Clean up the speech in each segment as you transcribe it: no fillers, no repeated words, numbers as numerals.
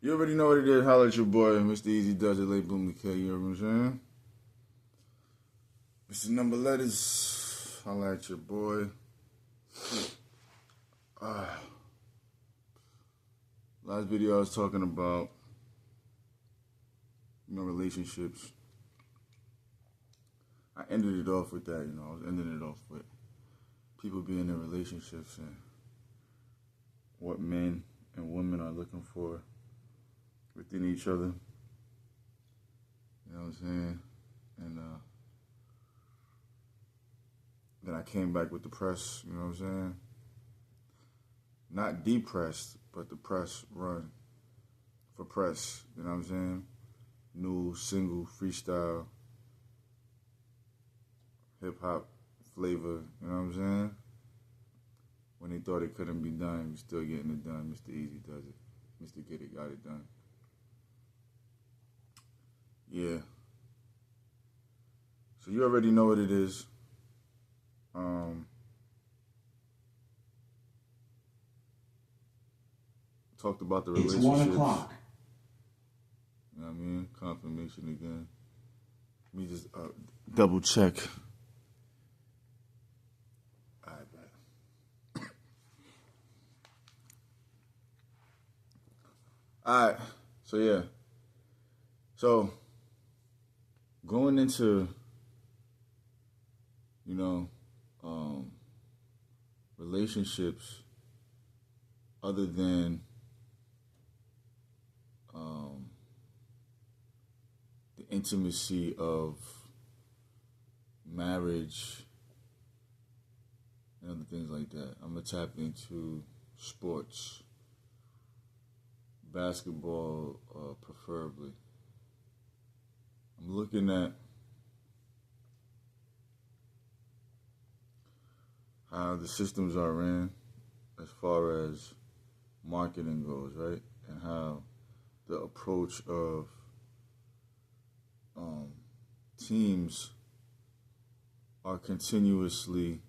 You already know what it is. Holla at your boy, Mr. Easy Does It, Late Bloom the K. You know what I'm saying? Mr. Number Letters. Holla at your boy. Last video I was talking about, relationships. I ended it off with that, I was ending it off with people being in relationships and what men and women are looking for within each other. You know what I'm saying? And then I came back with the press, you know what I'm saying? Not depressed, but the press run for press, you know what I'm saying? New single, freestyle, hip-hop flavor, you know what I'm saying? When they thought it couldn't be done, we still getting it done. Mr. Easy Does It. Mr. Get It got it done. Yeah. So you already know what it is. Talked about the relationships. It's 1 o'clock. You know what I mean? Confirmation again. Let me just double check. All right, man. All right. So, yeah. So, going into, relationships other than the intimacy of marriage and other things like that, I'm going to tap into sports, basketball preferably. I'm looking at how the systems are ran as far as marketing goes, right? And how the approach of teams are continuously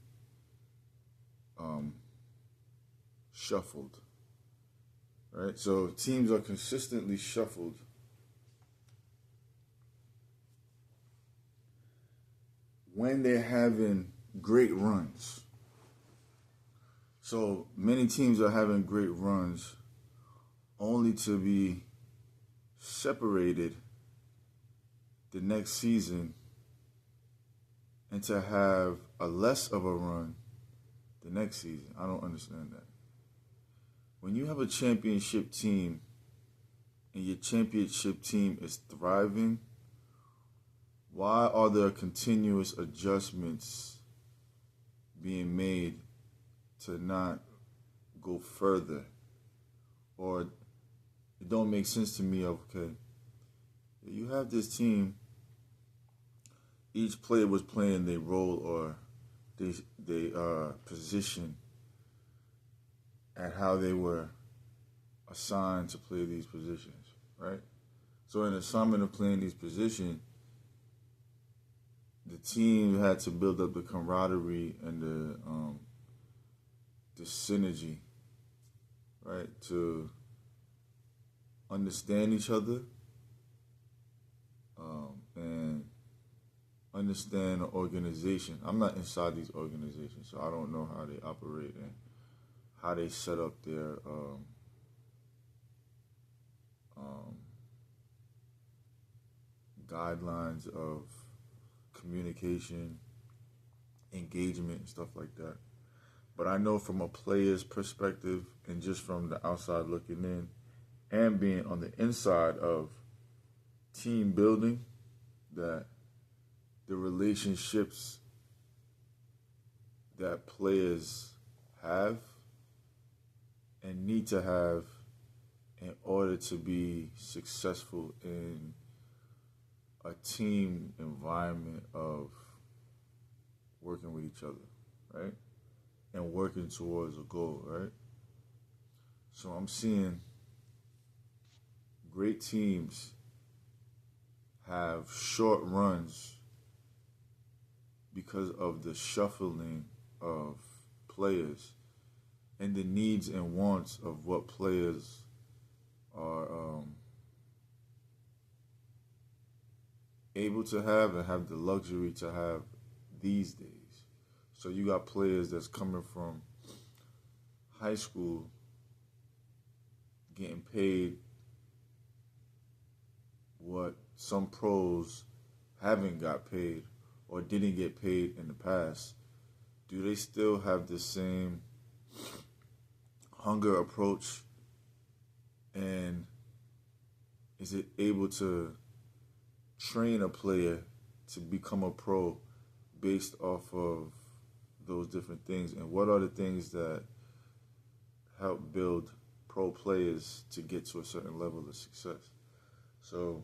shuffled, right? So teams are consistently shuffled when they're having great runs. So many teams are having great runs only to be separated the next season and to have a less of a run the next season. I don't understand that. When you have a championship team and your championship team is thriving, why are there continuous adjustments being made to not go further? Or it don't make sense to me of, okay, you have this team, each player was playing their role or their position and how they were assigned to play these positions, right? So in the assignment of playing these positions, the team had to build up the camaraderie and the synergy, right? To understand each other and understand the organization. I'm not inside these organizations, so I don't know how they operate and how they set up their guidelines of communication, engagement, and stuff like that. But I know from a player's perspective and just from the outside looking in and being on the inside of team building, that the relationships that players have and need to have in order to be successful in a team environment of working with each other, right? And working towards a goal, right? So I'm seeing great teams have short runs because of the shuffling of players and the needs and wants of what players are able to have and have the luxury to have these days. So you got players that's coming from high school getting paid what some pros haven't got paid or didn't get paid in the past. Do they still have the same hunger approach, and is it able to train a player to become a pro based off of those different things? And what are the things that help build pro players to get to a certain level of success? So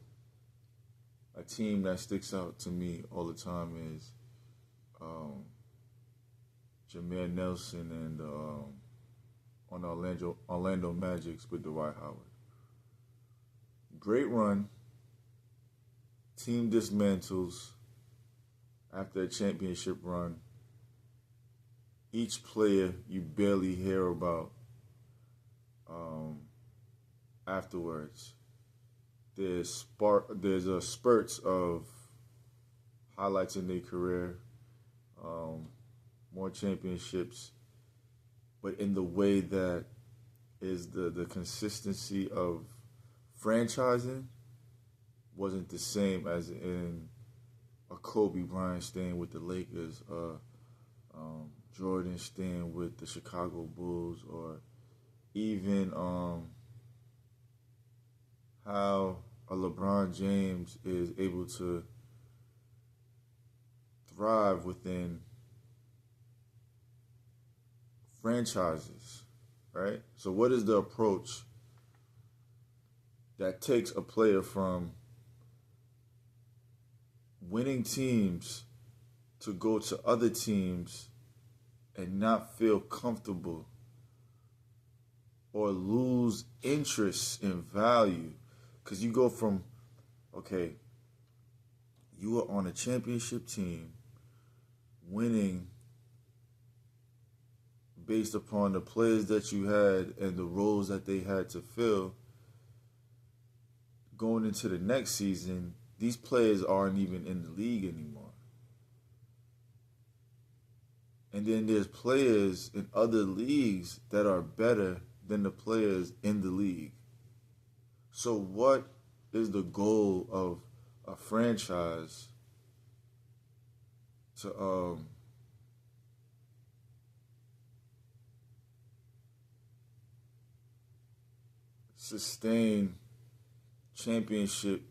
a team that sticks out to me all the time is Jameer Nelson and on Orlando Magics with Dwight Howard. Great run. Team dismantles after a championship run. Each player you barely hear about afterwards. There's spurts of highlights in their career, more championships, but in the way that is the consistency of franchising wasn't the same as in a Kobe Bryant staying with the Lakers, Jordan staying with the Chicago Bulls, or even how a LeBron James is able to thrive within franchises, right? So what is the approach that takes a player from winning teams to go to other teams and not feel comfortable or lose interest in value? Because you go from, okay, you were on a championship team winning based upon the players that you had and the roles that they had to fill. Going into the next season, these players aren't even in the league anymore. And then there's players in other leagues that are better than the players in the league. So what is the goal of a franchise to sustain championship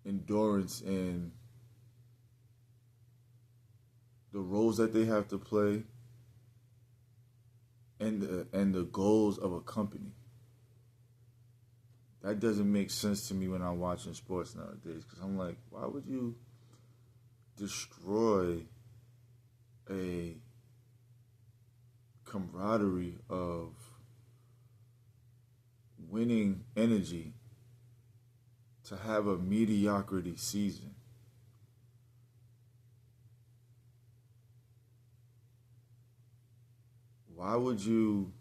endurance in the roles that they have to play and the goals of a company? That doesn't make sense to me when I'm watching sports nowadays, because I'm like, why would you destroy a camaraderie of winning energy to have a mediocrity season? Why would you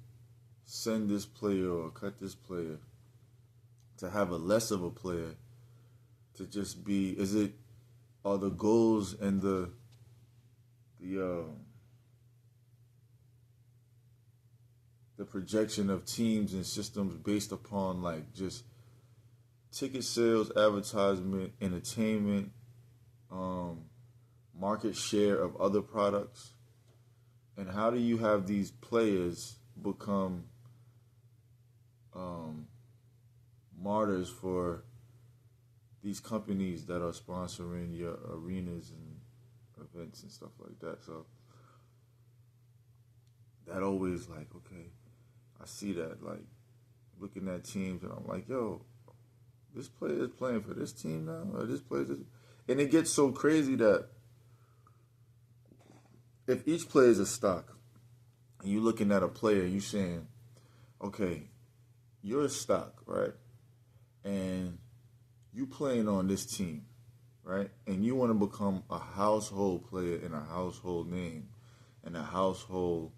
send this player or cut this player to have a less of a player to just be? Are the goals and the projection of teams and systems based upon like just ticket sales, advertisement, entertainment, market share of other products? And how do you have these players become martyrs for these companies that are sponsoring your arenas and events and stuff like that? So that always like, okay, I see that, like looking at teams and I'm like, yo, this player is playing for this team now, or this player is, and it gets so crazy that if each player is a stock, and you're looking at a player, you're saying, okay, you're a stock, right? And you playing on this team, right? And you want to become a household player and a household name and a household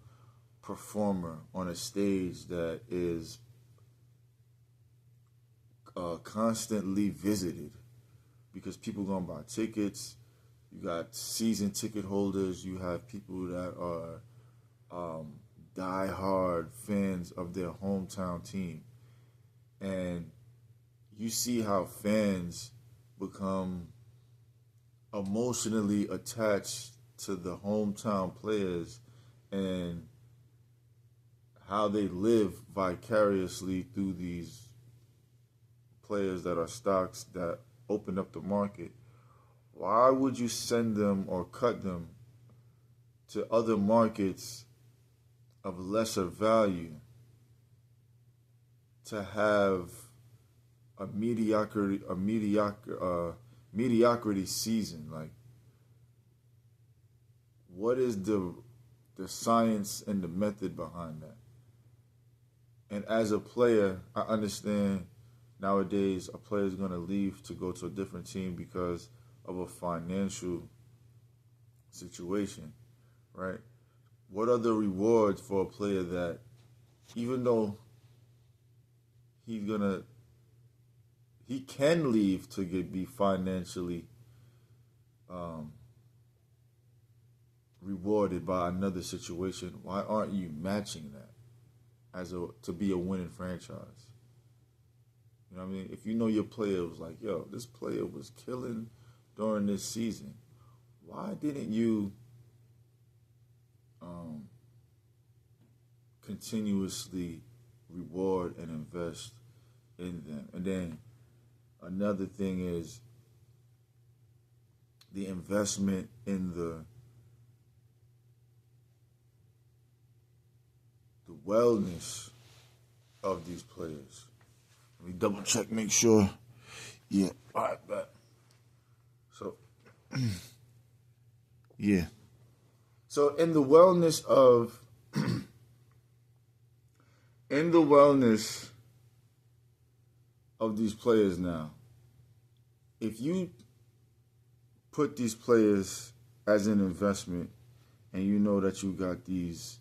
performer on a stage that is constantly visited because people gonna buy tickets. You got season ticket holders. You have people that are die-hard fans of their hometown team, and you see how fans become emotionally attached to the hometown players and how they live vicariously through these players that are stocks that open up the market. Why would you send them or cut them to other markets of lesser value to have mediocrity season? Like, what is the science and the method behind that? And as a player, I understand nowadays a player is going to leave to go to a different team because of a financial situation, right? What are the rewards for a player that, even though he can leave to be financially rewarded by another situation, why aren't you matching that to be a winning franchise? You know what I mean? If you know your player was like, yo, this player was killing during this season, why didn't you continuously reward and invest in them? And then another thing is the investment in the wellness of these players. Let me double check, make sure. Yeah, all right, bet. So, yeah. So in the wellness of these players now, if you put these players as an investment and you know that you got these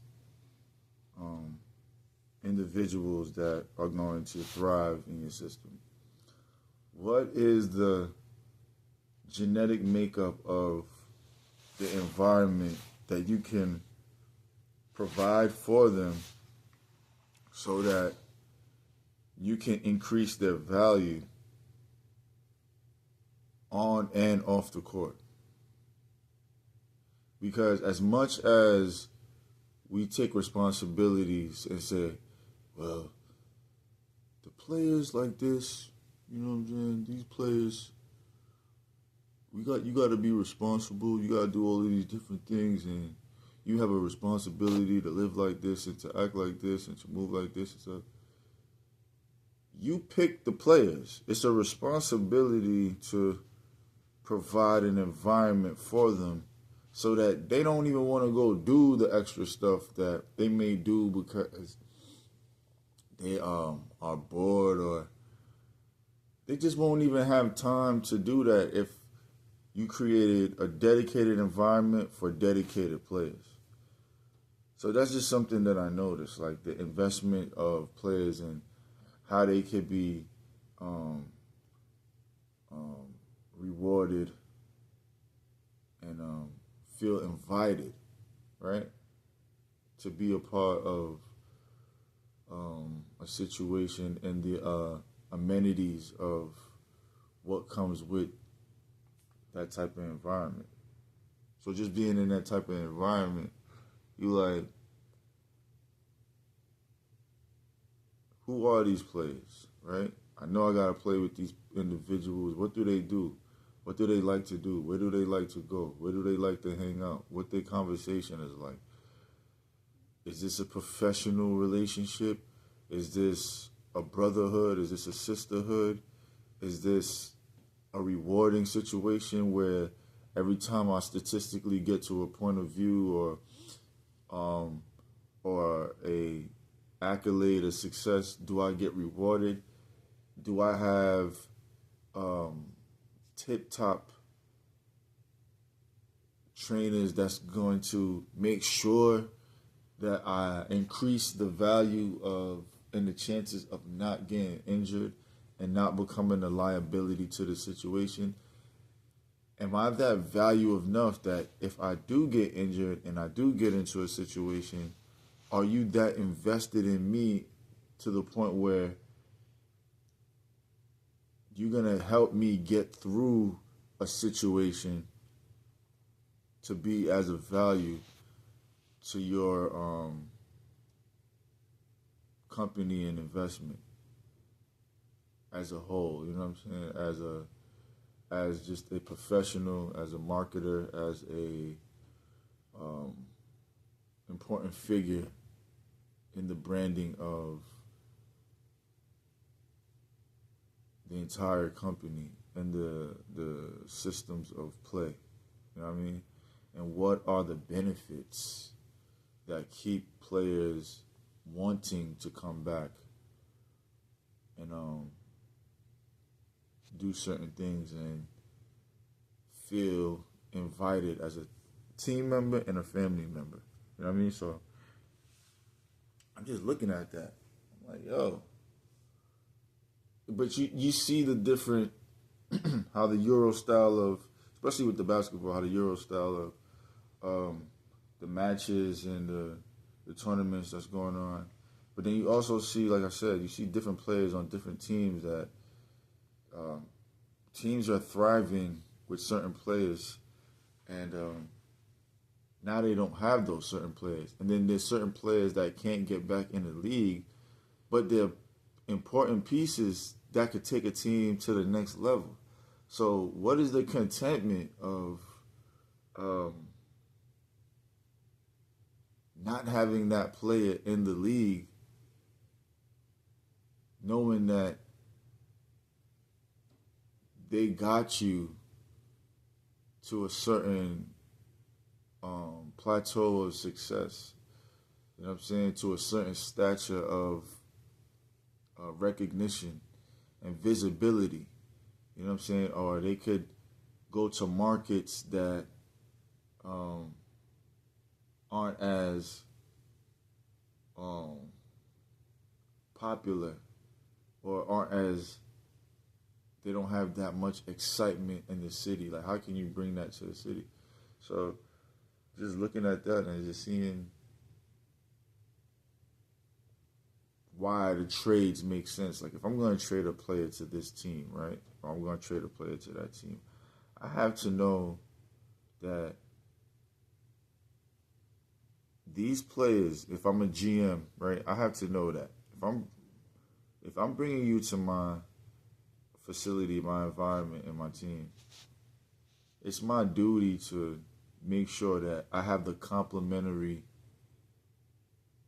individuals that are going to thrive in your system, what is the genetic makeup of the environment that you can provide for them so that you can increase their value on and off the court? Because as much as we take responsibilities and say, well, the players like this, you know what I'm saying, these players, you got to be responsible. You got to do all of these different things, and you have a responsibility to live like this and to act like this and to move like this and stuff. You pick the players. It's a responsibility to provide an environment for them so that they don't even want to go do the extra stuff that they may do because they are bored, or they just won't even have time to do that if you created a dedicated environment for dedicated players. So that's just something that I noticed, like the investment of players and how they could be rewarded and feel invited, right, to be a part of a situation and the amenities of what comes with that type of environment. So just being in that type of environment, you like, who are these players, right? I know I got to play with these individuals. What do they do? What do they like to do? Where do they like to go? Where do they like to hang out? What their conversation is like? Is this a professional relationship? Is this a brotherhood? Is this a sisterhood? Is this a rewarding situation where every time I statistically get to a point of view or a accolade, a success, do I get rewarded? Do I have tip-top trainers that's going to make sure that I increase the value of and the chances of not getting injured and not becoming a liability to the situation? Am I that value enough that if I do get injured and I do get into a situation, are you that invested in me to the point where you're going to help me get through a situation to be as a value to your company and investment as a whole? You know what I'm saying? As just a professional, as a marketer, as a important figure in the branding of the entire company and the systems of play. You know what I mean? And what are the benefits that keep players wanting to come back and do certain things and feel invited as a team member and a family member. You know what I mean? So I'm just looking at that. I'm like, yo. But you see the different, how the Euro style of, especially with the basketball, how the Euro style of the matches and the tournaments that's going on. But then you also see, like I said, you see different players on different teams that teams are thriving with certain players, and now they don't have those certain players. And then there's certain players that can't get back in the league, but they're important pieces that could take a team to the next level. So what is the contentment of not having that player in the league, knowing that they got you to a certain plateau of success, you know what I'm saying, to a certain stature of recognition and visibility, you know what I'm saying, or they could go to markets that aren't as popular or aren't as, they don't have that much excitement in the city. Like, how can you bring that to the city? So just looking at that and just seeing why the trades make sense. Like, if I'm going to trade a player to this team, right, or I'm going to trade a player to that team, I have to know that these players, if I'm a GM, right, I have to know that if I'm bringing you to my facility, my environment, and my team, it's my duty to make sure that I have the complementary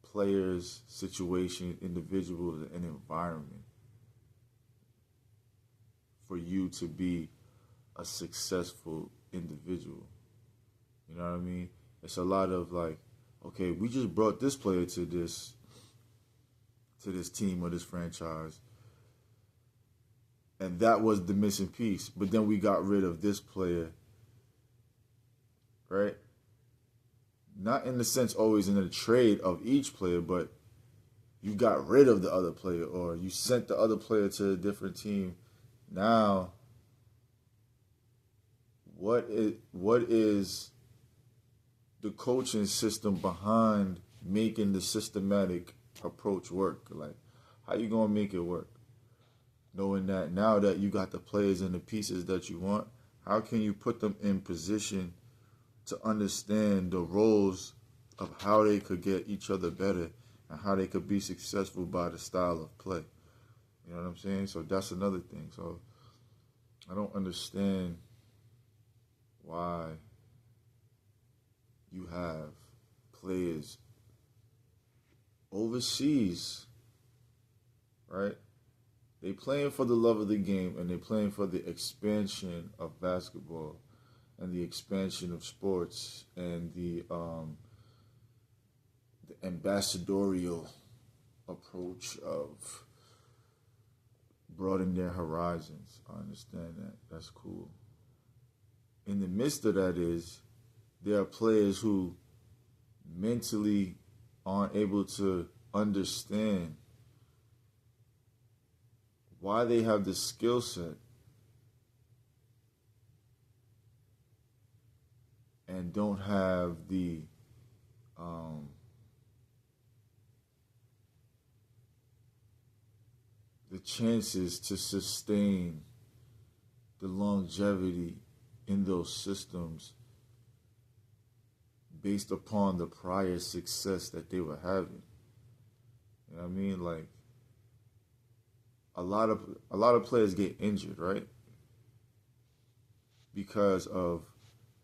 players, situation, individuals, and environment for you to be a successful individual. You know what I mean? It's a lot of like, okay, we just brought this player to this team or this franchise, and that was the missing piece. But then we got rid of this player, right? Not in the sense always in a trade of each player, but you got rid of the other player or you sent the other player to a different team. Now, what is the coaching system behind making the systematic approach work? Like, how you gonna make it work? Knowing that now that you got the players and the pieces that you want, how can you put them in position to understand the roles of how they could get each other better and how they could be successful by the style of play? You know what I'm saying? So that's another thing. So I don't understand why you have players overseas, right? They playing for the love of the game and they playing for the expansion of basketball and the expansion of sports and the ambassadorial approach of broadening their horizons. I understand that. That's cool. In the midst of that is there are players who mentally aren't able to understand why they have the skill set and don't have um, the chances to sustain the longevity in those systems based upon the prior success that they were having. You know what I mean? Like a lot of players get injured, right? Because of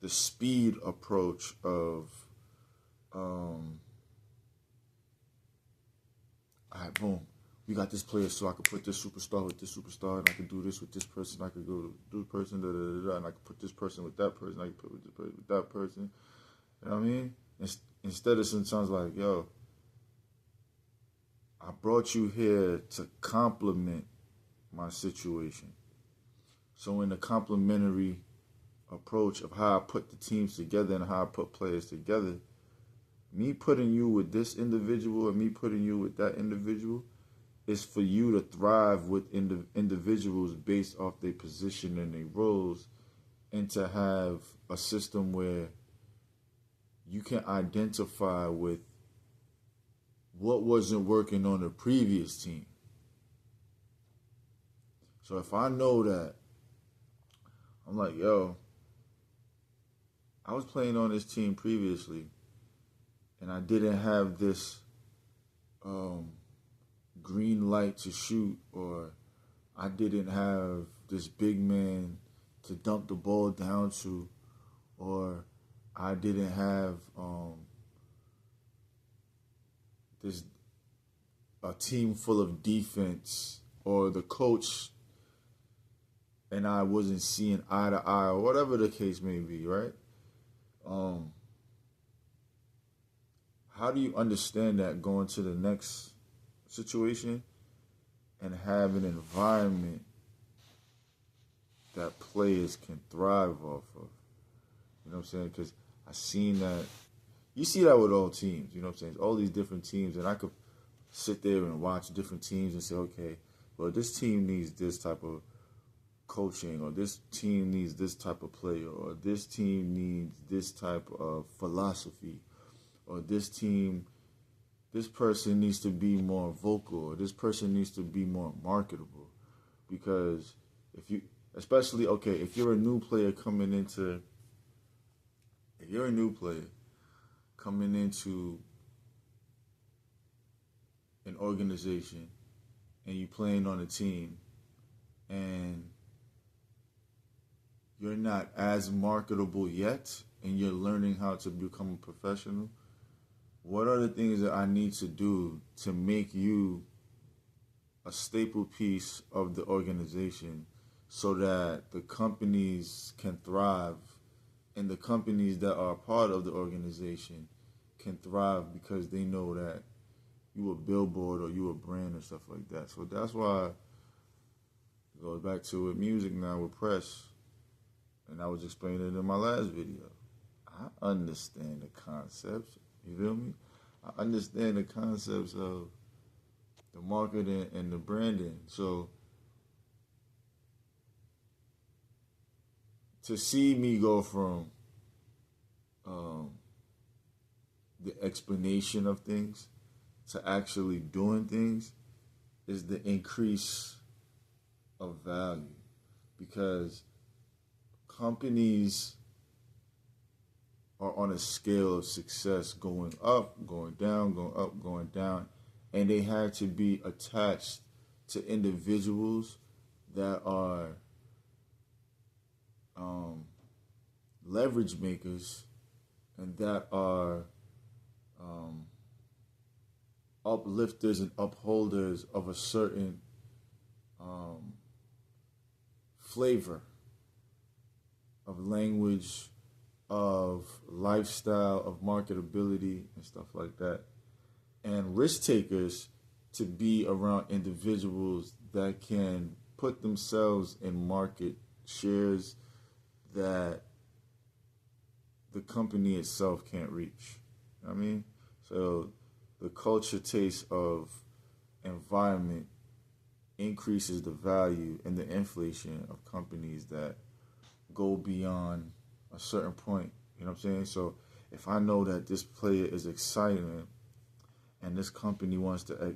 the speed approach of all right, boom. We got this player, so I could put this superstar with this superstar, and I could do this with this person. I could go do this person, and I could put this person with that person. I could put this person with that person. You know what I mean? Instead of sometimes like, yo, I brought you here to complement my situation. So in the complementary approach of how I put the teams together and how I put players together, me putting you with this individual and me putting you with that individual is for you to thrive with individuals based off their position and their roles, and to have a system where you can identify with what wasn't working on the previous team. So if I know that, I'm like, yo, I was playing on this team previously, and I didn't have this green light to shoot, or I didn't have this big man to dump the ball down to, or I didn't have this a team full of defense, or the coach and I wasn't seeing eye to eye, or whatever the case may be, right? How do you understand that going to the next situation and have an environment that players can thrive off of? You know what I'm saying? Because I seen that. You see that with all teams. You know what I'm saying? All these different teams, and I could sit there and watch different teams and say, okay, well, this team needs this type of coaching, or this team needs this type of player, or this team needs this type of philosophy, or this person needs to be more vocal, or this person needs to be more marketable. Because if you're a new player coming into an organization and you playing on a team and you're not as marketable yet and you're learning how to become a professional, what are the things that I need to do to make you a staple piece of the organization so that the companies can thrive and the companies that are part of the organization can thrive because they know that you a billboard or you a brand and stuff like that. So that's why it goes back to with music now, with press. And I was explaining it in my last video. I understand the concepts. You feel me? I understand the concepts of the marketing and the branding. So to see me go from the explanation of things to actually doing things is the increase of value, because companies are on a scale of success going up, going down, going up, going down, and they had to be attached to individuals that are leverage makers and that are uplifters and upholders of a certain flavor of language, of lifestyle, of marketability, and stuff like that. And risk takers to be around individuals that can put themselves in market shares that the company itself can't reach. I mean, so the culture taste of environment increases the value and the inflation of companies that go beyond a certain point. You know what I'm saying? So if I know that this player is exciting and this company wants to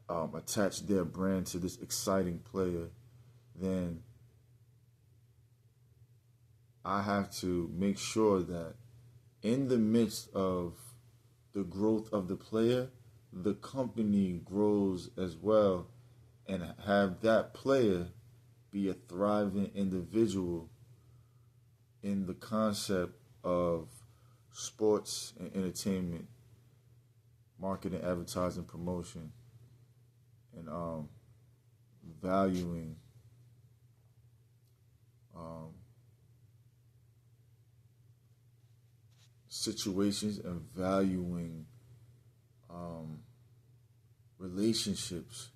attach their brand to this exciting player, then I have to make sure that in the midst of the growth of the player, the company grows as well, and have that player be a thriving individual in the concept of sports and entertainment, marketing, advertising, promotion, and valuing um, situations and valuing relationships.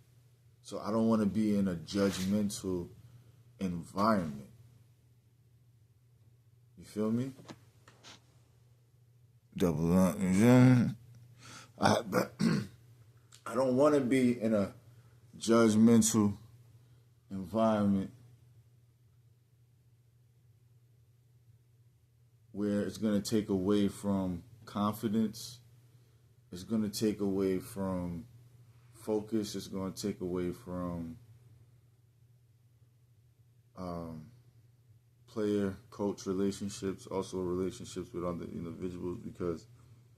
So I don't want to be in a judgmental environment. You feel me? Double up. I, I don't want to be in a judgmental environment where it's going to take away from confidence. It's going to take away from focus. It's going to take away from player-coach relationships, also relationships with other individuals, because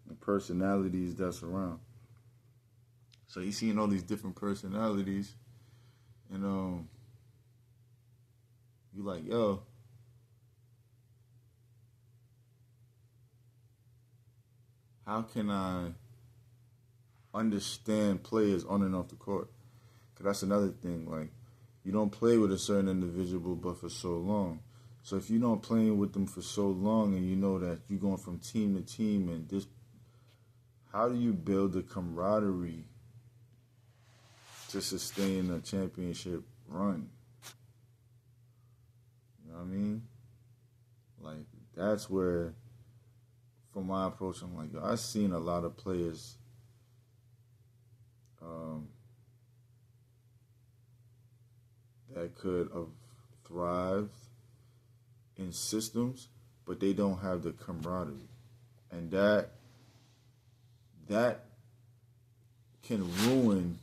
the personalities that's around. So you're seeing all these different personalities, and you like, yo, how can I understand players on and off the court? Because that's another thing. Like, you don't play with a certain individual but for so long. So if you don't play with them for so long and you know that you're going from team to team and this, how do you build the camaraderie to sustain a championship run? You know what I mean? Like, that's where, from my approach, I'm like, I've seen a lot of players that could have thrived in systems, but they don't have the camaraderie, and that can ruin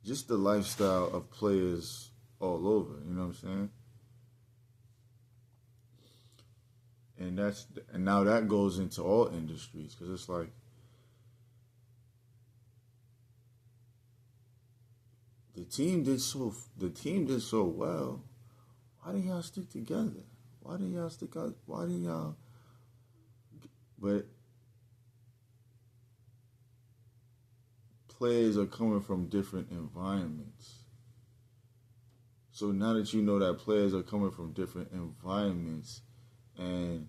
just the lifestyle of players all over. You know what I'm saying? And now that goes into all industries, because it's like the team did so well. Why didn't y'all stick together? Why didn't y'all stick out? Why didn't y'all? But players are coming from different environments. So now that you know that players are coming from different environments, and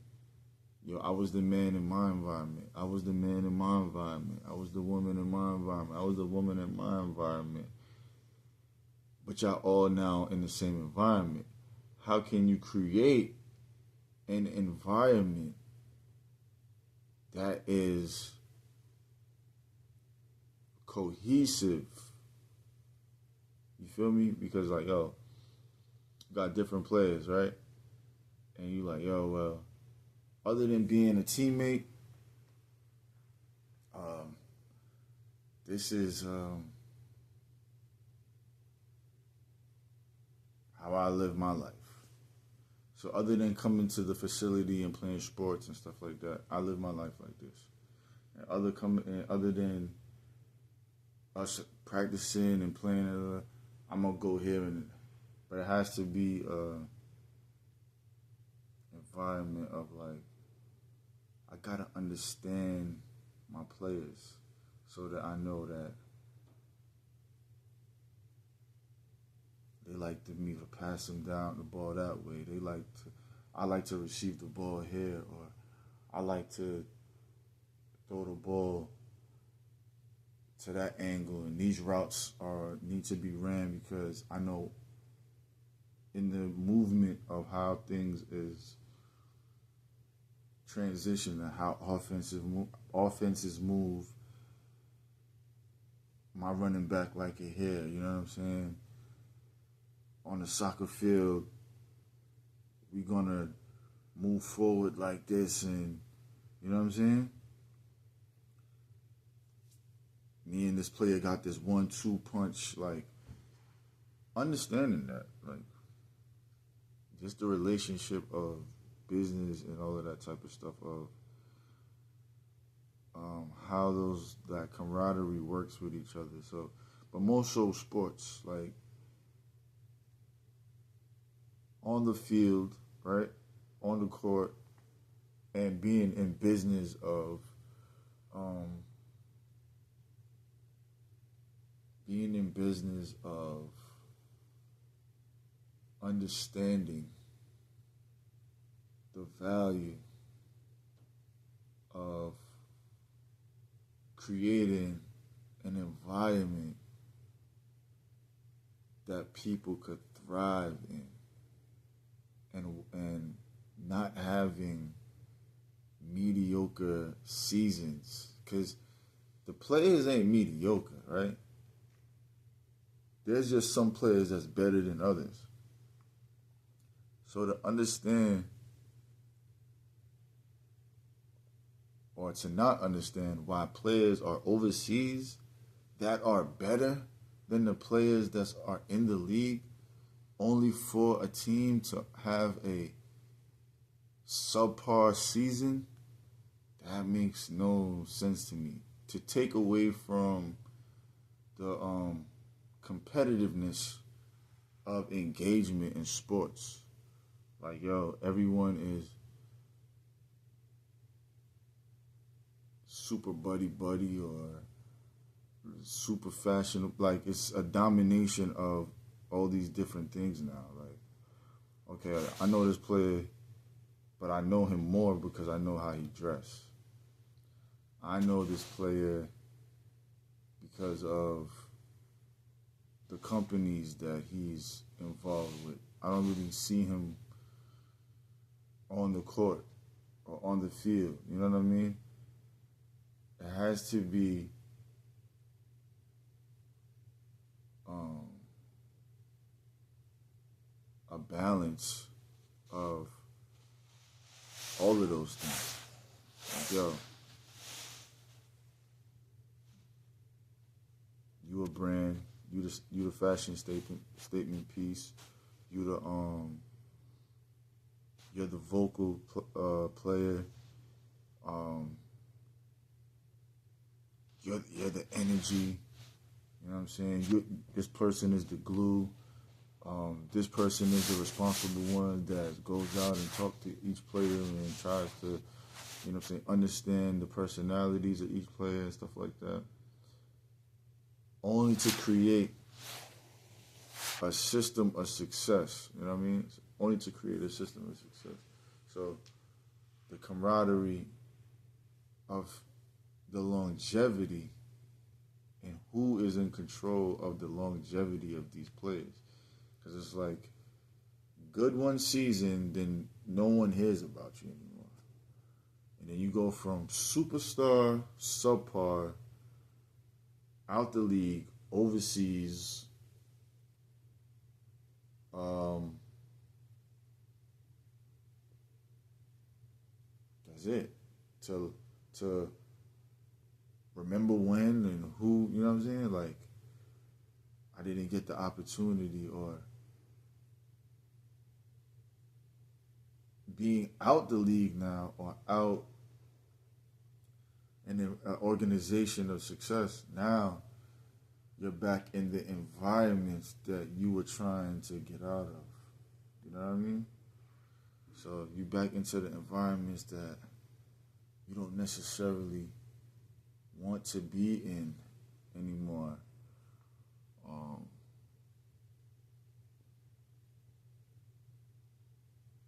I was the man in my environment. I was the man in my environment. I was the woman in my environment. I was the woman in my environment. But y'all all now in the same environment. How can you create an environment that is cohesive? You feel me? Because like, yo, got different players, right? And you like, yo, well, other than being a teammate, this is how I live my life. So other than coming to the facility and playing sports and stuff like that, I live my life like this. And other than us practicing and playing, I'm gonna go here but it has to be an environment of like, I gotta understand my players so that I know that they like me to pass them down the ball that way. I like to receive the ball here, or I like to throw the ball to that angle, and these routes need to be ran because I know in the movement of how things is transition and how offenses move, my running back like it here. You know what I'm saying? On the soccer field, we're gonna move forward like this, and you know what I'm saying? Me and this player got this 1-2 punch, like understanding that, like just the relationship of business and all of that type of stuff of how that camaraderie works with each other. So, but more so sports, like on the field, right, on the court, and being in business of um, being in business of understanding the value of creating an environment that people could thrive in, and not having mediocre seasons, because the players ain't mediocre, right? There's just some players that's better than others. So to understand or to not understand why players are overseas that are better than the players that are in the league, only for a team to have a subpar season, that makes no sense to me. To take away from the competitiveness of engagement in sports. Like, yo, everyone is super buddy or super fashionable. Like, it's a domination of all these different things now. Like, okay, I know this player, but I know him more because I know how he dressed. I know this player because of the companies that he's involved with. I don't really see him on the court or on the field. You know what I mean? It has to be a balance of all of those things. Like, yo, you a brand, you the fashion statement piece, you the you're the vocal player, you're the energy. You know what I'm saying? This person is the glue. This person is the responsible one that goes out and talks to each player and tries to, you know what I'm saying, understand the personalities of each player and stuff like that. Only to create a system of success. You know what I mean? Only to create a system of success. So the camaraderie of the longevity and who is in control of the longevity of these players. Because it's like, good one season, then no one hears about you anymore. And then you go from superstar, subpar, out the league, overseas, that's it. To remember when and who, you know what I'm saying? Like, I didn't get the opportunity, or being out the league now, or out in an organization of success. Now you're back in the environments that you were trying to get out of. You know what I mean? So you back into the environments that you don't necessarily want to be in anymore.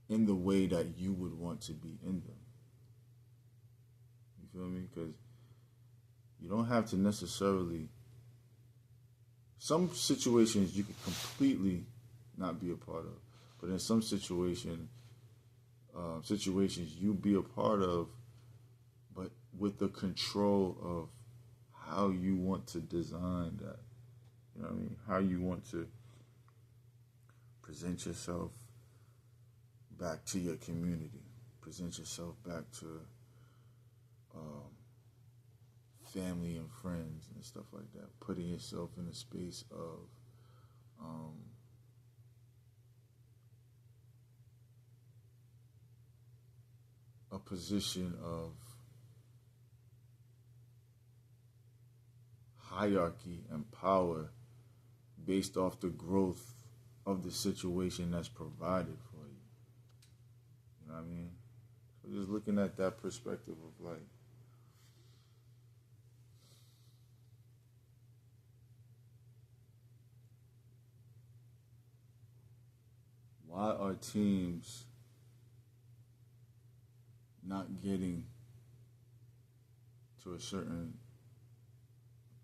In the way that you would want to be in them. You feel me? Because you don't have to necessarily. Some situations you could completely not be a part of, but in some situations you be a part of, but with the control of how you want to design that. You know what I mean? How you want to present yourself back to your community, present yourself back to um, family and friends and stuff like that. Putting yourself in a space of um, a position of hierarchy and power based off the growth of the situation that's provided for you. You know what I mean? So just looking at that perspective of like, why are teams not getting to a certain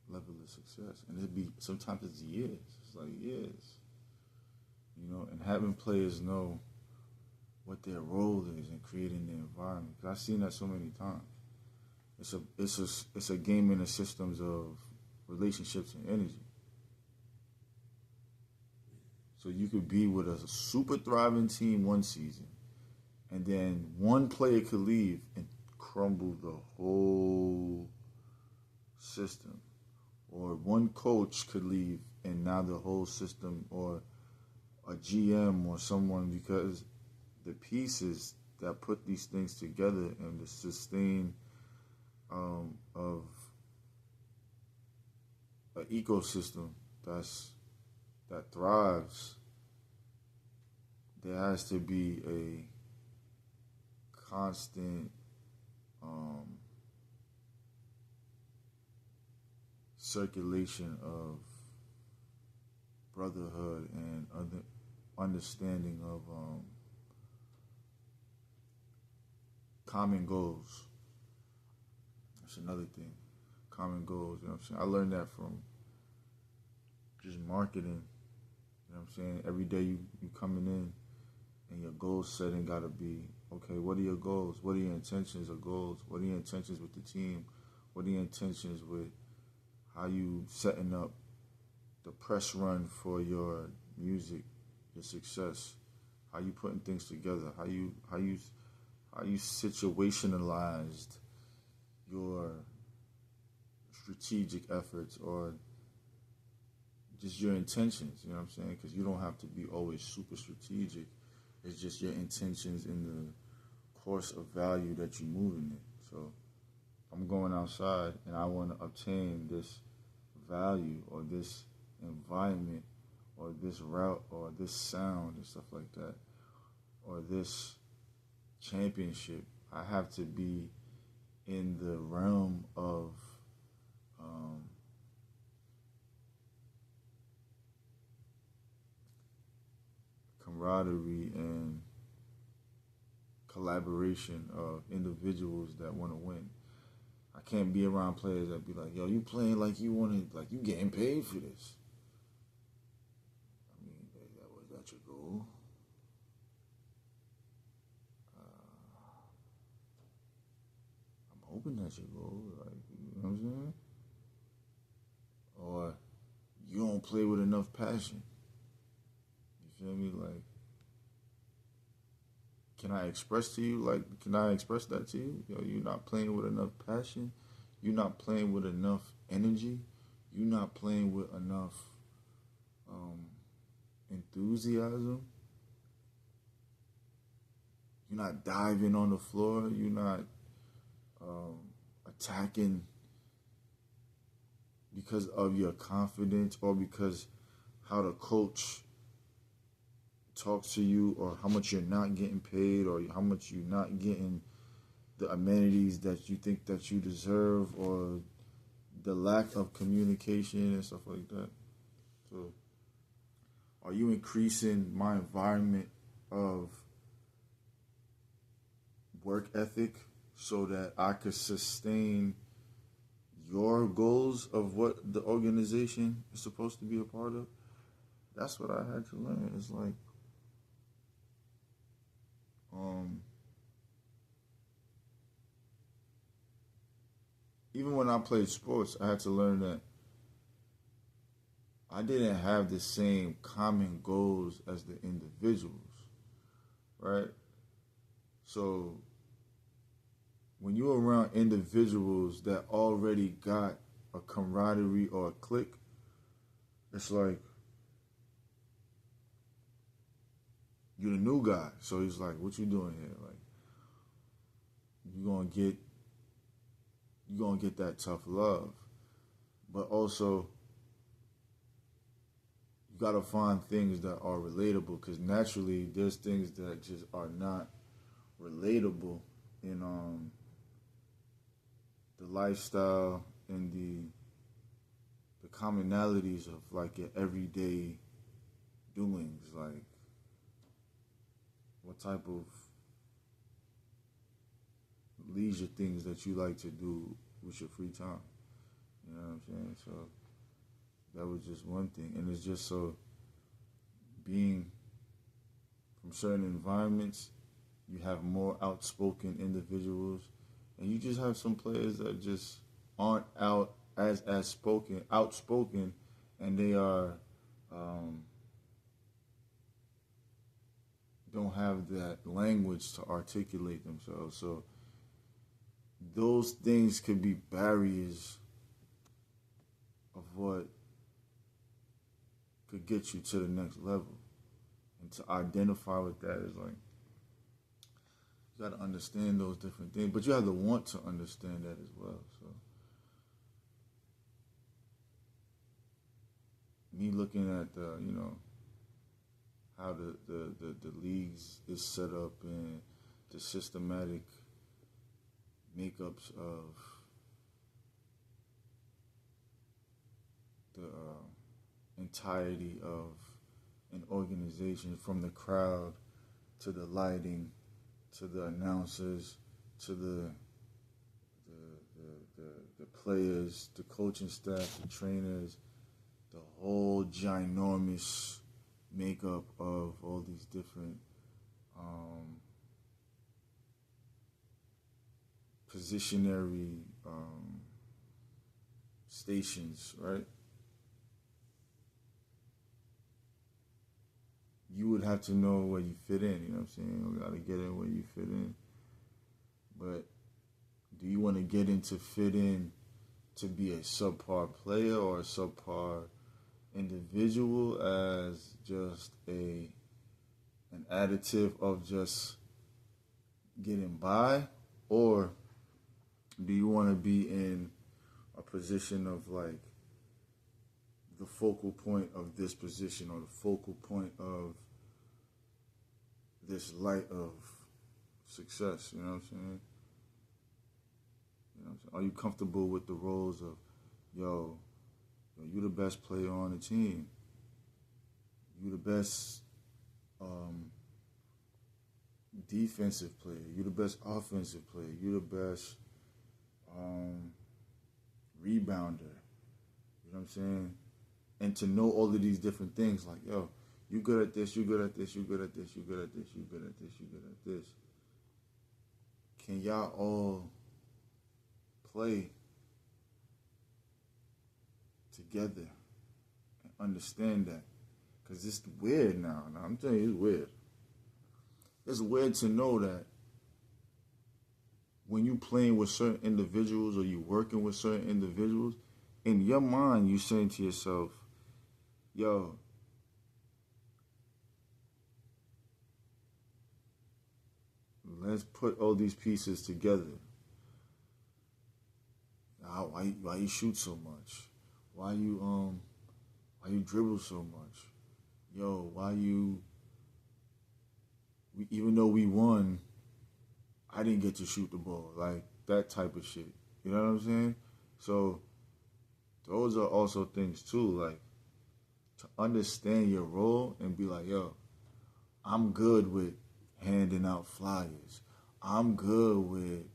level of success? And it'd be sometimes it's years. It's like years. You know, and having players know what their role is in creating the environment. 'Cause I've seen that so many times. It's a game in the systems of relationships and energy. So you could be with a super thriving team one season, and then one player could leave and crumble the whole system. Or one coach could leave and now the whole system, or a GM or someone, because the pieces that put these things together and the sustain of an ecosystem that thrives, there has to be a constant circulation of brotherhood and other understanding of common goals. That's another thing. Common goals, you know what I'm saying? I learned that from just marketing. You know what I'm saying? Every day you coming in and your goal setting gotta be, okay, what are your goals? What are your intentions or goals? What are your intentions with the team? What are your intentions with how you setting up the press run for your music, your success? How you putting things together? How you situationalized your strategic efforts, or just your intentions, you know what I'm saying? Because you don't have to be always super strategic. It's just your intentions in the course of value that you're moving in. So I'm going outside and I want to obtain this value or this environment or this route or this sound and stuff like that, or this championship. I have to be in the realm of camaraderie and collaboration of individuals that want to win. I can't be around players that be like, yo, you playing like you want to, like you getting paid for this. I mean, was that your goal? I'm hoping that's your goal. Like, you know what I'm saying? Or you don't play with enough passion. You feel me? Like, can I express to you? Like, can I express that to you? Yo, you're not playing with enough passion. You're not playing with enough energy. You're not playing with enough enthusiasm. You're not diving on the floor. You're not attacking because of your confidence or because how the coach talks to you, or how much you're not getting paid, or how much you're not getting the amenities that you think that you deserve, or the lack of communication and stuff like that. So are you increasing my environment of work ethic so that I could sustain your goals of what the organization is supposed to be a part of? That's what I had to learn. It's like, even when I played sports, I had to learn that I didn't have the same common goals as the individuals, right? So when you're around individuals that already got a camaraderie or a clique, it's like you're the new guy. So he's like, "What you doing here?" Like, you gonna get that tough love, but also you gotta find things that are relatable because naturally there's things that just are not relatable in the lifestyle and the commonalities of like your everyday doings, like what type of leisure things that you like to do with your free time. You know what I'm saying? So that was just one thing. And it's just so being from certain environments, you have more outspoken individuals, and you just have some players that just aren't outspoken, and they are don't have that language to articulate themselves. So those things could be barriers of what could get you to the next level. And to identify with that is like, you got to understand those different things, but you have to want to understand that as well. So me looking at the, how the leagues is set up and the systematic makeups of the entirety of an organization, from the crowd to the lighting to the announcers to the players, the coaching staff, the trainers, the whole ginormous makeup of all these different positionary stations, right? You would have to know where you fit in, you know what I'm saying? You got to get in where you fit in. But do you want to get in to fit in to be a subpar player or a subpar individual as just an additive of just getting by? Or do you want to be in a position of like the focal point of this position or the focal point of this light of success? You know what I'm saying? Are you comfortable with the roles of, yo, you the best player on the team. You the best defensive player. You the best offensive player. You the best rebounder. You know what I'm saying? And to know all of these different things, like, yo, you good at this, you good at this, you good at this, you good at this, you good at this, you good at this. Can y'all all play together and understand that? Because it's weird now. I'm telling you, it's weird. It's weird to know that when you playing with certain individuals or you working with certain individuals, in your mind you saying to yourself, yo, let's put all these pieces together. Why you shoot so much? Why you dribble so much? Yo, even though we won, I didn't get to shoot the ball. Like, that type of shit. You know what I'm saying? So those are also things too, like to understand your role and be like, yo, I'm good with handing out flyers. I'm good with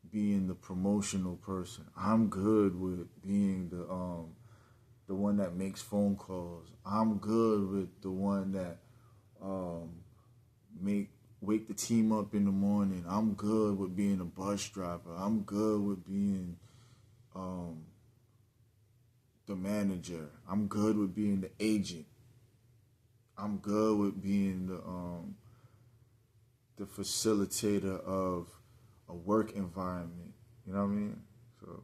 being the promotional person. I'm good with being the one that makes phone calls. I'm good with the one that wake the team up in the morning. I'm good with being a bus driver. I'm good with being um, the manager. I'm good with being the agent. I'm good with being the facilitator of a work environment. You know what I mean? So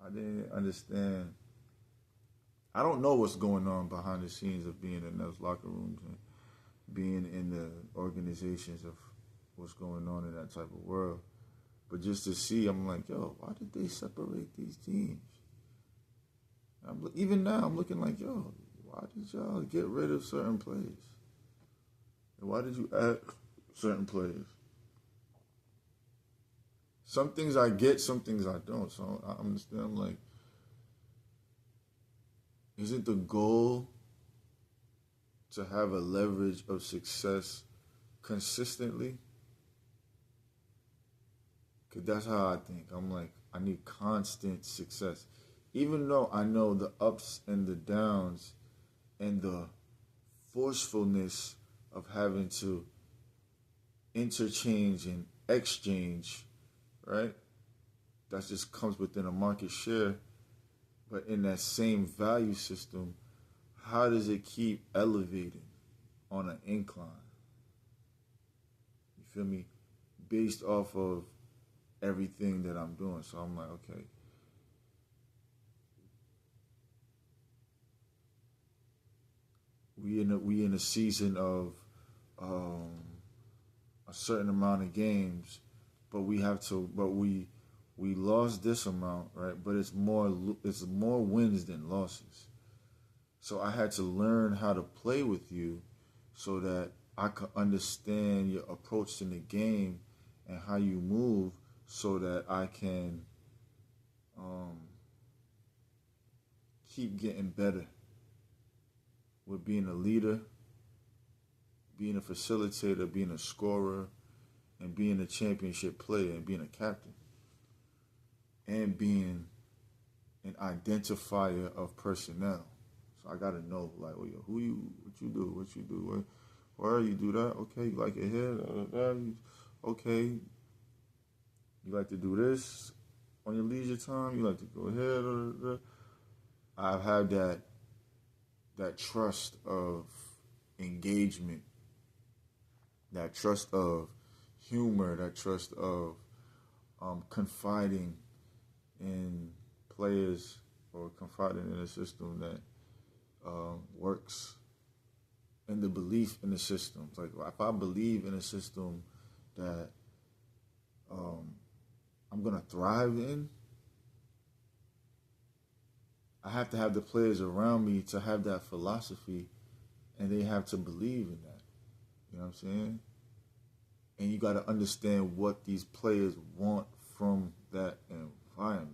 I didn't understand. I don't know what's going on behind the scenes of being in those locker rooms and being in the organizations of what's going on in that type of world. But just to see, I'm like, yo, why did they separate these teams? Even now, I'm looking like, yo, why did y'all get rid of certain players? And why did you add certain players? Some things I get, some things I don't. So I understand. I'm like, isn't the goal to have a leverage of success consistently? Because that's how I think. I'm like, I need constant success. Even though I know the ups and the downs and the forcefulness of having to interchange and exchange, right? That just comes within a market share. But in that same value system, how does it keep elevating on an incline? You feel me? Based off of everything that I'm doing. So I'm like, okay. We in a season of a certain amount of games, but we lost this amount, right? But it's more wins than losses. So I had to learn how to play with you so that I could understand your approach to the game and how you move so that I can keep getting better with being a leader, being a facilitator, being a scorer, and being a championship player and being a captain and being an identifier of personnel. So I gotta know, like, well, yo, what you do, where you do that, okay, you like it here, okay, you like to do this on your leisure time, you like to go here, I've had that trust of engagement, that trust of humor, that trust of confiding in players or confiding in a system that works, and the belief in the system. Like, if I believe in a system that I'm gonna thrive in, I have to have the players around me to have that philosophy, and they have to believe in that. You know what I'm saying? And you got to understand what these players want from that environment.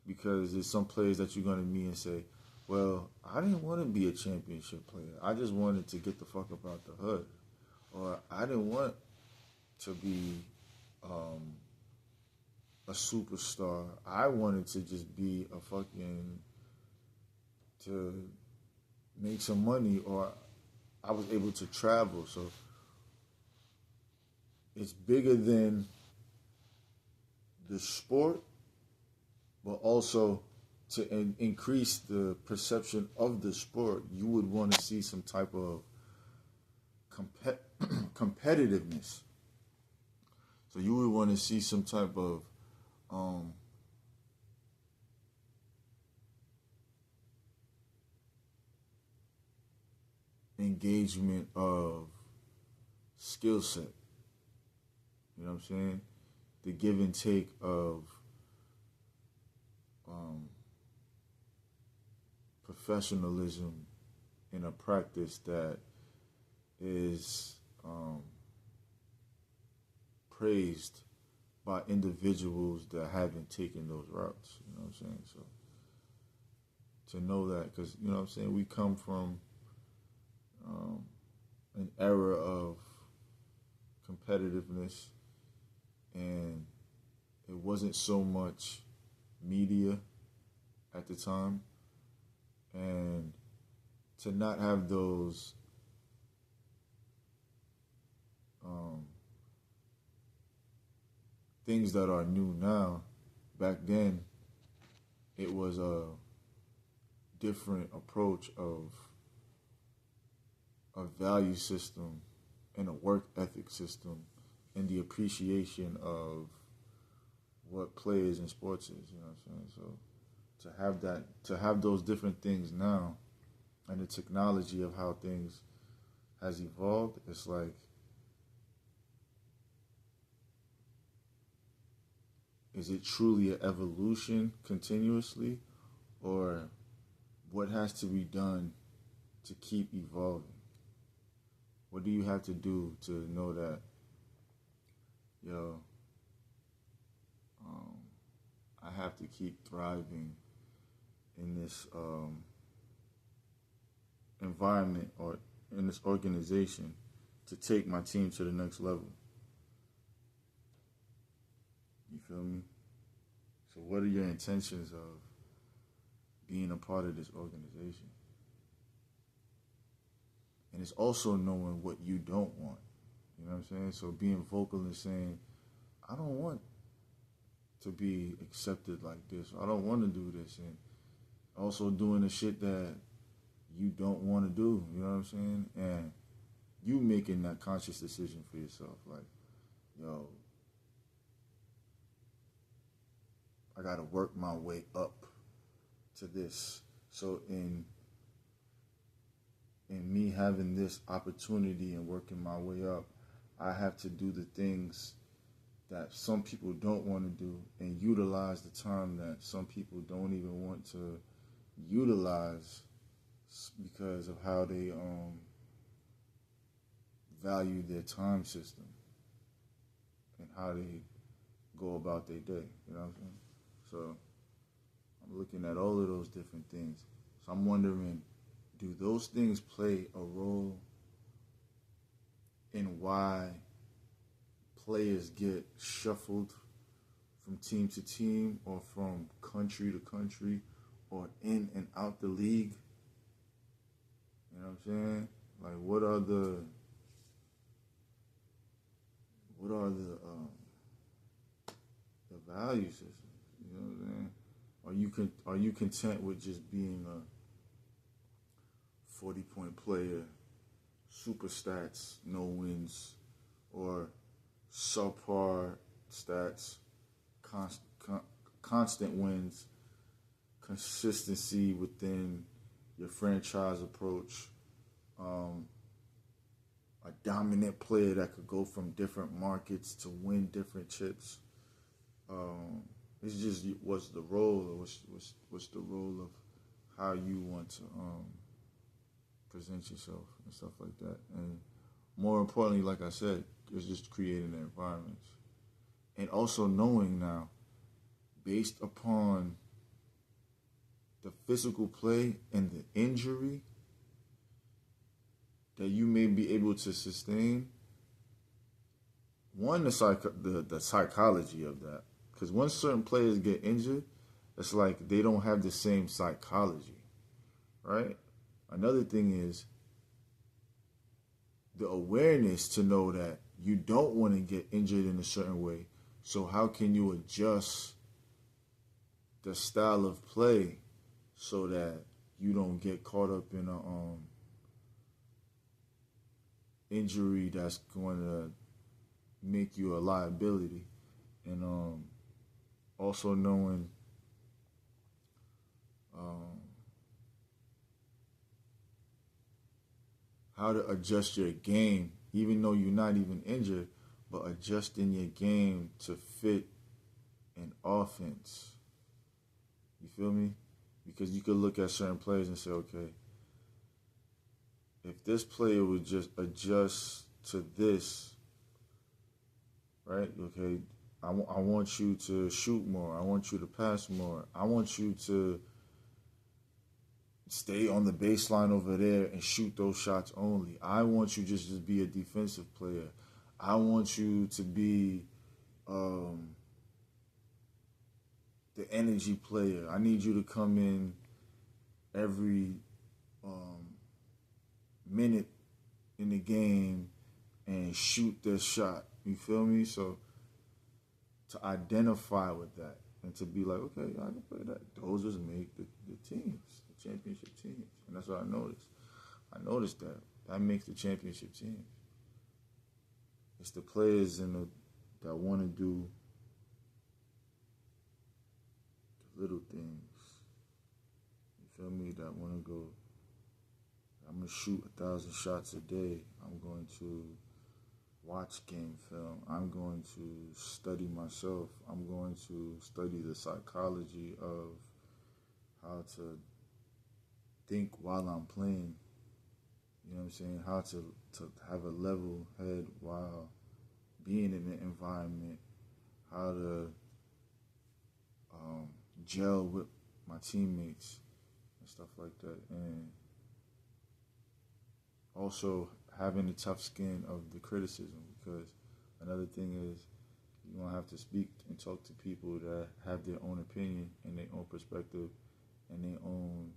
Because there's some players that you're going to meet and say, well, I didn't want to be a championship player. I just wanted to get the fuck up out the hood. Or I didn't want to be a superstar. I wanted to just be to make some money, or I was able to travel. So it's bigger than the sport, but also to increase the perception of the sport, you would want to see some type of competitiveness. So you would want to see some type of engagement of skill set. You know what I'm saying? The give and take of professionalism in a practice that is praised by individuals that haven't taken those routes. You know what I'm saying? So to know that, because you know what I'm saying, we come from an era of competitiveness, and it wasn't so much media at the time, and to not have those things that are new now, back then it was a different approach of a value system and a work ethic system and the appreciation of what players in sports is, you know what I'm saying? So to have those different things now and the technology of how things has evolved, it's like, is it truly an evolution continuously, or what has to be done to keep evolving? What do you have to do to know that, yo, um, I have to keep thriving in this environment or in this organization to take my team to the next level? You feel me? So what are your intentions of being a part of this organization? And it's also knowing what you don't want. You know what I'm saying? So being vocal and saying, I don't want to be accepted like this. I don't want to do this. And also doing the shit that you don't want to do. You know what I'm saying? And you making that conscious decision for yourself. Like, yo, I got to work my way up to this. So in me having this opportunity and working my way up, I have to do the things that some people don't want to do and utilize the time that some people don't even want to utilize because of how they value their time system and how they go about their day. You know what I'm saying? So I'm looking at all of those different things. So I'm wondering, do those things play a role in why players get shuffled from team to team or from country to country or in and out the league? You know what I'm saying? Like, what are the value systems? You know what I'm saying? Are you content with just being a 40-point player, super stats, no wins, or subpar stats, constant wins, consistency within your franchise approach, a dominant player that could go from different markets to win different chips? It's just what's the role, or what's the role of how you want to present yourself and stuff like that. And more importantly, like I said, it's just creating the environments. And also knowing now, based upon the physical play and the injury that you may be able to sustain, one, the psychology of that. Because once certain players get injured, it's like they don't have the same psychology, right? Another thing is the awareness to know that you don't want to get injured in a certain way. So how can you adjust the style of play so that you don't get caught up in a injury that's going to make you a liability? And also knowing how to adjust your game, even though you're not even injured, but adjusting your game to fit an offense. You feel me? Because you could look at certain players and say, okay, if this player would just adjust to this, right? Okay, I want you to shoot more. I want you to pass more. I want you to stay on the baseline over there and shoot those shots only. I want you just to be a defensive player. I want you to be the energy player. I need you to come in every minute in the game and shoot this shot. You feel me? So to identify with that and to be like, okay, I can play that. Those just make the teams, the championship teams, and that's what I noticed. I noticed that makes the championship teams. It's the players that want to do the little things. You feel me? That want to go. I'm gonna shoot 1,000 shots a day. I'm going to watch game film. I'm going to study myself. I'm going to study the psychology of how to think while I'm playing. You know what I'm saying? How to have a level head while being in the environment. How to gel with my teammates and stuff like that. And also having the tough skin of the criticism, because another thing is you're going to have to speak and talk to people that have their own opinion and their own perspective and their own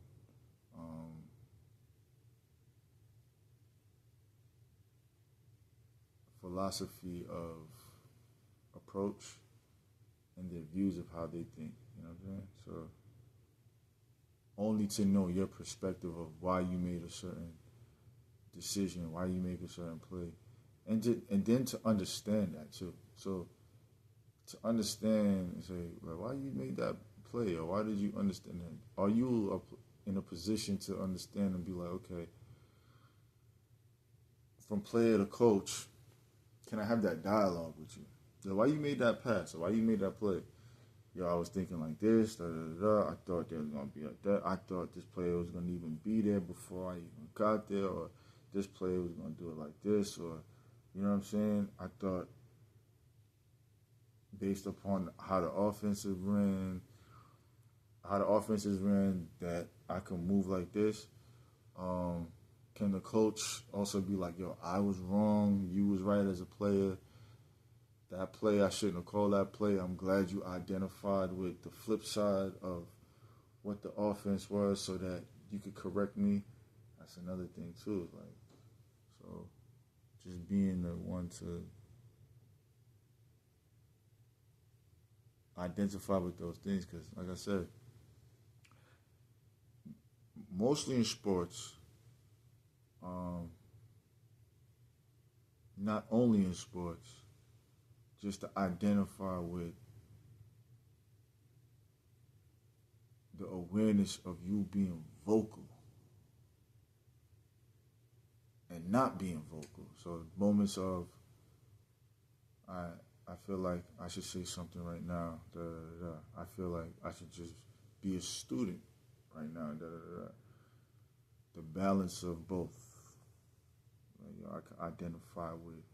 philosophy of approach and their views of how they think. You know what I'm saying? So only to know your perspective of why you made a certain decision, why you make a certain play, and then to understand that too. So to understand and say, like, why you made that play, or why did you understand that? Are you in a position to understand and be like, okay, from player to coach, can I have that dialogue with you? So why you made that pass, or why you made that play? Yo, I was thinking like this, da da da. I thought there was gonna be like that. I thought this player was gonna even be there before I even got there, or this player was gonna do it like this, or you know what I'm saying? I thought based upon how the offenses ran, that I can move like this. Can the coach also be like, yo, I was wrong, you was right as a player. That play, I shouldn't have called that play. I'm glad you identified with the flip side of what the offense was so that you could correct me. That's another thing too. Like, so just being the one to identify with those things, because like I said, mostly in sports, not only in sports, just to identify with the awareness of you being vocal and not being vocal. So moments of I feel like I should say something right now. Da, da, da. I feel like I should just be a student right now. Da, da, da. The balance of both. Like, you know, I can identify with.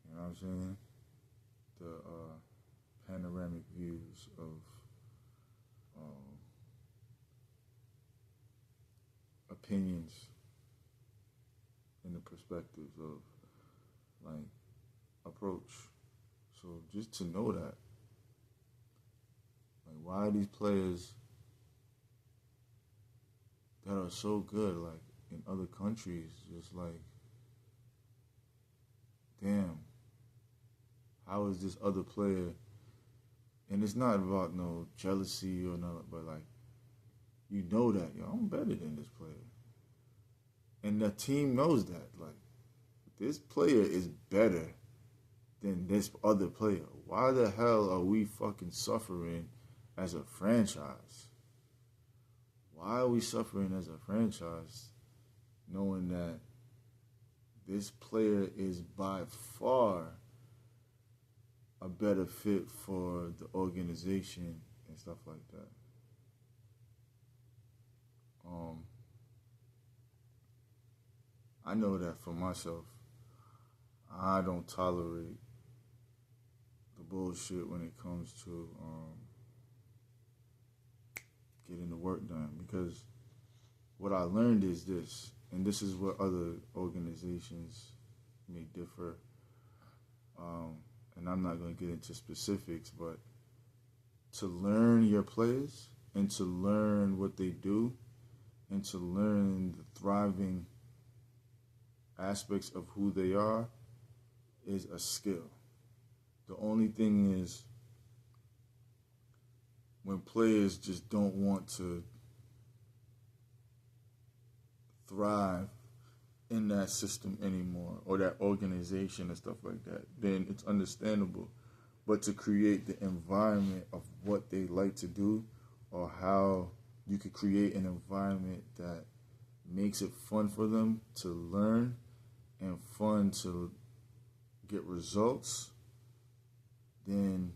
You know what I'm saying? The panoramic views of opinions and the perspectives of like approach. So just to know that, like, why are these players that are so good, like in other countries, just like, damn, how is this other player? And it's not about no jealousy or nothing, but like, you know that, yo, I'm better than this player. And the team knows that. Like, this player is better than this other player. Why the hell are we fucking suffering as a franchise? Why are we suffering as a franchise knowing that this player is by far a better fit for the organization and stuff like that? I know that for myself, I don't tolerate the bullshit when it comes to getting the work done, because what I learned is this, and this is what other organizations may differ, and I'm not going to get into specifics, but to learn your players and to learn what they do and to learn the thriving aspects of who they are is a skill. The only thing is, when players just don't want to thrive in that system anymore or that organization and stuff like that, then it's understandable. But to create the environment of what they like to do, or how you could create an environment that makes it fun for them to learn and fun to get results, then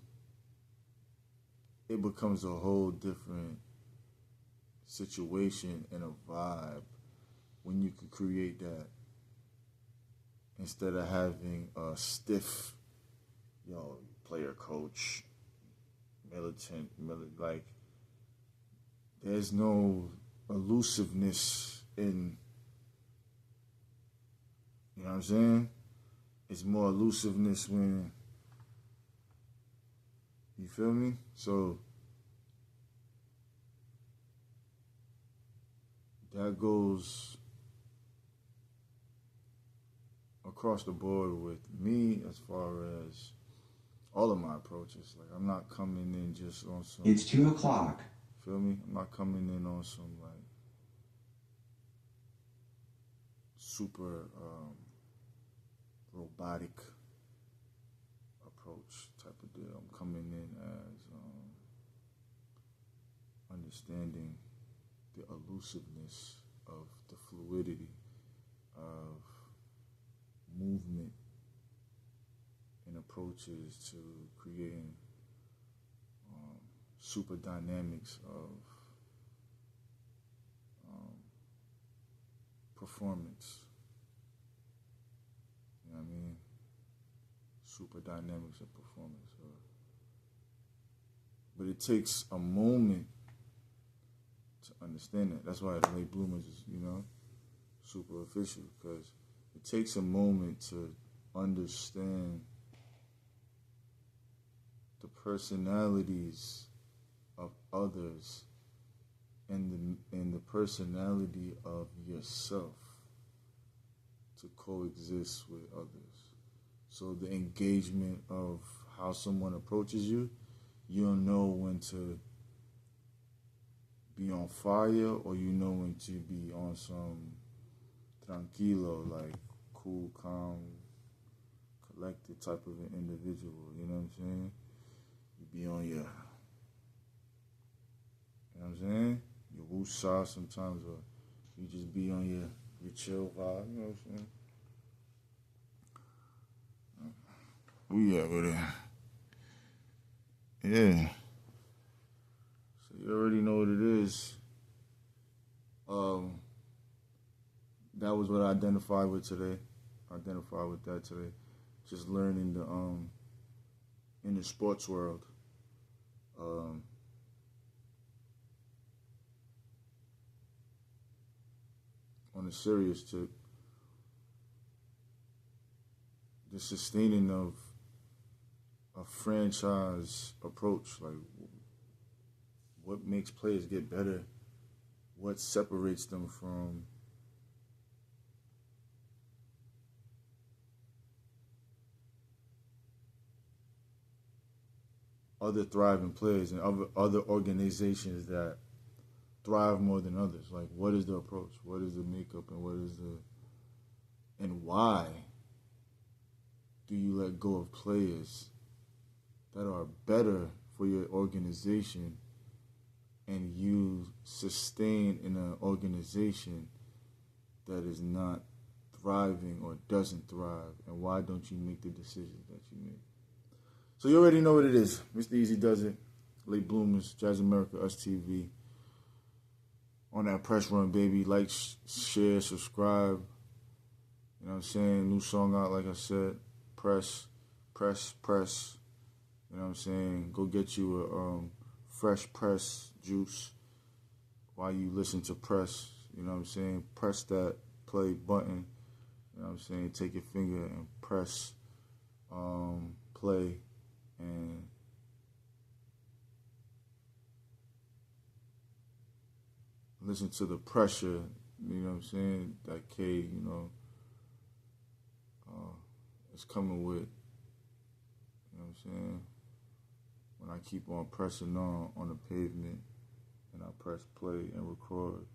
it becomes a whole different situation and a vibe when you can create that, instead of having a stiff, player coach, militant, like, there's no elusiveness in, you know what I'm saying? It's more elusiveness when, you feel me? So that goes across the board with me as far as all of my approaches. Like, I'm not coming in just on some... It's 2 o'clock. Feel me? I'm not coming in on some, like, super robotic approach type of deal. I'm coming in as understanding the elusiveness of the fluidity of movement and approaches to creating super dynamics of performance. You know what I mean? Super dynamics of performance. But it takes a moment to understand that. That's why the late bloomers is, super official, because it takes a moment to understand the personalities of others and the personality of yourself to coexist with others. So the engagement of how someone approaches you, you'll know when to be on fire, or you know when to be on some tranquilo, like cool, calm, collected type of an individual. You know what I'm saying? You be on your, you know what I'm saying? Your woosah sometimes, or you just be on your chill vibe. You know what I'm saying? We at with it. Yeah. So you already know what it is. That was what I identified with today. Identified with that today. Just learning the in the sports world. On a serious tip, the sustaining of a franchise approach, like what makes players get better, what separates them from other thriving players and other organizations that thrive more than others. Like, what is the approach? What is the makeup? And why do you let go of players that are better for your organization, and you sustain in an organization that is not thriving or doesn't thrive? And why don't you make the decisions that you make? So you already know what it is. Mr. Easy Does It, Late Bloomers, Jazz America, Us TV. On that press run, baby. Like, share, subscribe. You know what I'm saying? New song out, like I said. Press. You know what I'm saying? Go get you a fresh press juice while you listen to press. You know what I'm saying? Press that play button. You know what I'm saying? Take your finger and press play, and listen to the pressure, you know what I'm saying, that K, is coming with, you know what I'm saying, when I keep on pressing on the pavement, and I press play and record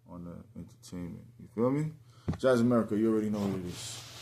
on the entertainment. You feel me? Jazz America, you already know what it is.